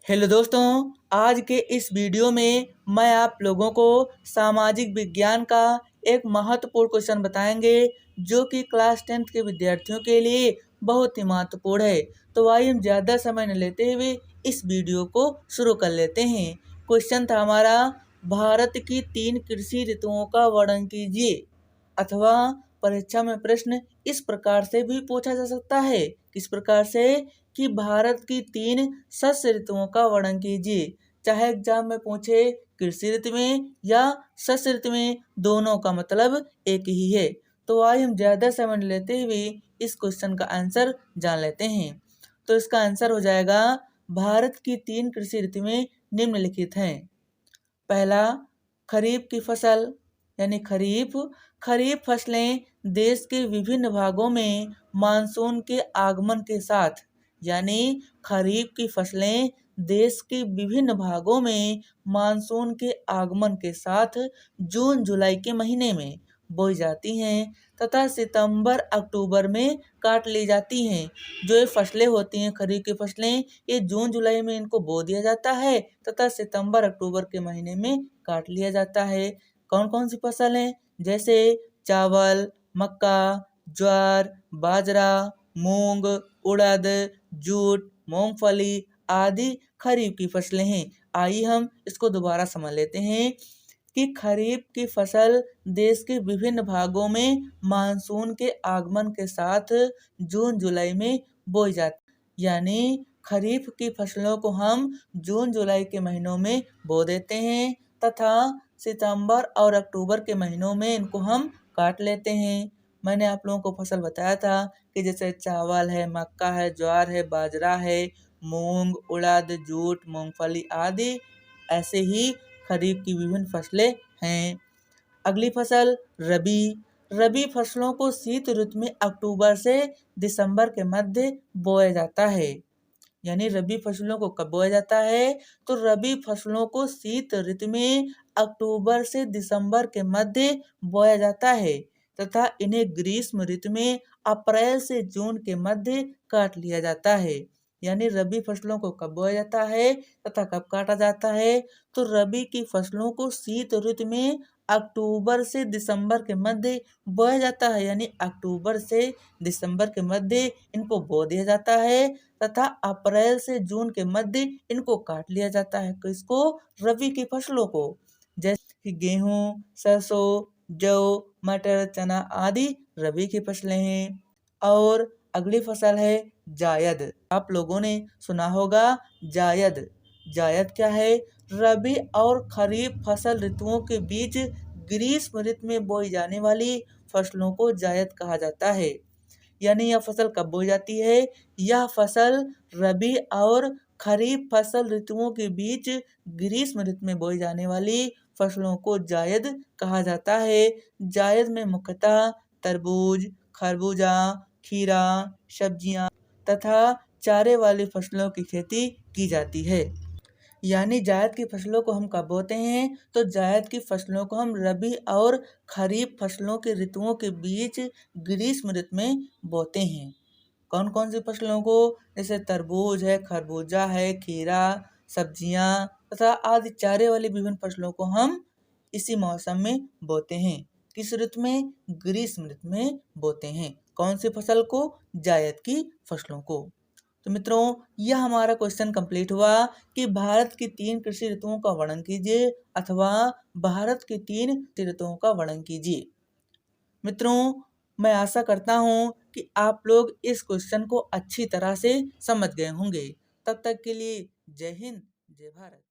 Hello दोस्तों, आज के इस वीडियो में मैं आप लोगों को सामाजिक विज्ञान का एक महत्वपूर्ण क्वेश्चन बताएंगे जो कि क्लास 10th के विद्यार्थियों के लिए बहुत ही महत्वपूर्ण है। तो आइए हम ज़्यादा समय न लेते हुए इस वीडियो को शुरू कर लेते हैं। क्वेश्चन था हमारा, भारत की 3 कृषि ऋतुओं का वर्णन कीजिए। अथवा परीक्षा में प्रश्न इस प्रकार से भी पूछा जा सकता है, किस प्रकार से कि भारत की 3 शस्य ऋतुओं का वर्णन कीजिए। चाहे एग्जाम में पूछे कृषि ऋतु में या शस्य ऋतु में, दोनों का मतलब एक ही है। तो आइए हम ज़्यादा समय न लेते हुए इस क्वेश्चन का आंसर जान लेते हैं। तो इसका आंसर हो जाएगा, भारत की 3 कृषि ऋतु में निम्नलिखित हैं। पहला, खरीफ की फसल यानी खरीफ फसलें देश के विभिन्न भागों में मानसून के आगमन के साथ, यानी खरीफ की फसलें देश के विभिन्न भागों में मानसून के आगमन के साथ जून जुलाई के महीने में बोई जाती हैं तथा सितंबर अक्टूबर में काट ली जाती हैं। जो ये फसलें होती हैं खरीफ की फसलें, ये जून जुलाई में इनको बो दिया जाता है तथा सितंबर अक्टूबर के महीने में काट लिया जाता है। कौन कौन सी फसल हैं? जैसे चावल, मक्का, ज्वार, बाजरा, मूंग, उड़द, जूट, मूंगफली आदि खरीफ की फसलें हैं। आइए हम इसको दोबारा समझ लेते हैं कि खरीफ की फसल देश के विभिन्न भागों में मानसून के आगमन के साथ जून जुलाई में बोई जाती, यानी खरीफ की फसलों को हम जून जुलाई के महीनों में बो देते हैं तथा सितंबर और अक्टूबर के महीनों में इनको हम काट लेते हैं। मैंने आप लोगों को फसल बताया था कि जैसे चावल है, मक्का है, ज्वार है, बाजरा है, मूंग, उड़द, जूट, मूंगफली आदि ऐसे ही खरीफ की विभिन्न फसलें हैं। अगली फसल रबी फसलों को शीत ऋतु में अक्टूबर से दिसंबर के मध्य बोया जाता है। यानी रबी फसलों को कब बोया जाता है? तो रबी फसलों को शीत ऋतु में अक्टूबर से दिसंबर के मध्य बोया जाता है तथा इन्हें ग्रीष्म ऋतु में अप्रैल से जून के मध्य काट लिया जाता है। यानी रबी फसलों को कब बोया जाता है तथा कब काटा जाता है? तो रबी की फसलों को शीत ऋतु में अक्टूबर से दिसंबर के मध्य बोया जाता है, यानी अक्टूबर से दिसंबर के मध्य इनको बो दिया जाता है तथा अप्रैल से जून के मध्य इनको काट लिया जाता है। किसको? रबी की फसलों को। जैसे कि गेहूं, सरसों, जौ, मटर, चना आदि रबी की फसलें हैं। और अगली फसल है जायद। आप लोगों ने सुना होगा जायद क्या है? रबी और खरीफ फसल ऋतुओं के बीच ग्रीष्म ऋतु में बोई जाने वाली फसलों को जायद कहा जाता है। यानी यह फसल कब बोई जाती है? यह फसल रबी और खरीफ फसल ऋतुओं के बीच ग्रीष्म ऋतु में बोई जाने वाली फसलों को जायद कहा जाता है। जायद में मुख्यतः तरबूज, खरबूजा, खीरा, सब्जियां तथा चारे वाली फसलों की खेती की जाती है। यानी जायद की फसलों को हम कब बोते हैं? तो जायद की फसलों को हम रबी और खरीफ फसलों के ऋतुओं के बीच ग्रीष्म ऋतु में बोते हैं। कौन कौन सी फसलों को? जैसे तरबूज है, खरबूजा है, खीरा, सब्जियां तथा आदि चारे वाली विभिन्न फसलों को हम इसी मौसम में बोते हैं। किस ऋतु में? ग्रीष्म ऋतु में बोते हैं। कौन सी फसल को? जायद की फसलों को। तो मित्रों, यह हमारा क्वेश्चन कंप्लीट हुआ कि भारत की 3 कृषि ऋतुओं का वर्णन कीजिए अथवा भारत की 3 कृषि ऋतुओं का वर्णन कीजिए। मित्रों, मैं आशा करता हूँ कि आप लोग इस क्वेश्चन को अच्छी तरह से समझ गए होंगे। तब तक के लिए जय हिंद, जय भारत।